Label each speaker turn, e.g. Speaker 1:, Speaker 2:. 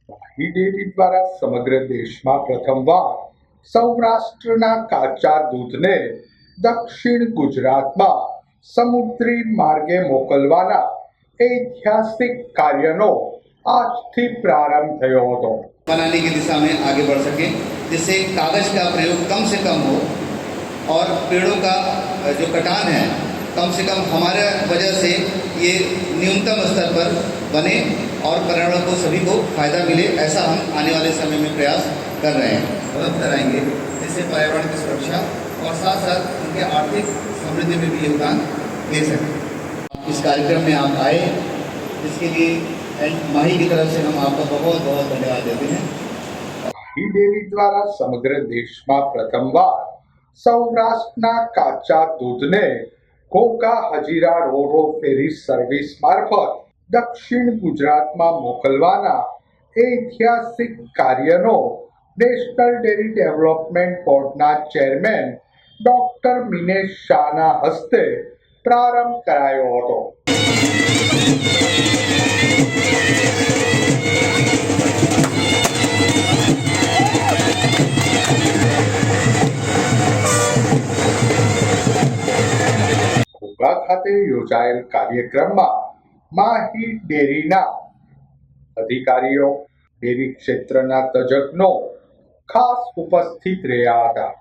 Speaker 1: શાહી ડેરી દ્વારા સમગ્ર દેશમાં પ્રથમવાર સૌરાષ્ટ્રના કાચા દૂધને દક્ષિણ ગુજરાતમાં સમુદ્રી માર્ગે મોકલવાના ઐતિહાસિક કાર્યનો આજથી પ્રારંભ થયો હતો।
Speaker 2: बनाने की दिशा में आगे बढ़ सके, जिससे कागज़ का प्रयोग कम से कम हो और पेड़ों का जो कटान है कम से कम हमारे वजह से ये न्यूनतम स्तर पर बने और पर्यावरण को सभी को फ़ायदा मिले, ऐसा हम आने वाले समय में प्रयास कर रहे हैं, मदद कराएंगे, जिससे पर्यावरण की सुरक्षा और साथ साथ उनके आर्थिक समृद्धि में भी योगदान दे सकें। इस कार्यक्रम में आप आए, इसके लिए माही की तरफ से हम आपका बहुत बहुत धन्यवाद देते हैं।
Speaker 1: શાહી ડેરી દ્વારા સમગ્ર દેશમાં પ્રથમવાર સૌરાષ્ટ્રના કાચા દૂધને ઘોઘા હજીરા રોરો ફેરી સર્વિસ મારફત દક્ષિણ ગુજરાતમાં મોકલવાના ઐતિહાસિક કાર્યનો નેશનલ ડેરી ડેવલપમેન્ટ બોર્ડના ચેરમેન ડોક્ટર મિનેશ શાહના હસ્તે પ્રારંભ કરાયો હતો। ઘોઘા ખાતે યોજાયેલ કાર્યક્રમમાં માહી ડેરીના અધિકારીઓ, ડેરી ક્ષેત્રના તજજ્ઞો ખાસ ઉપસ્થિત રહ્યા હતા।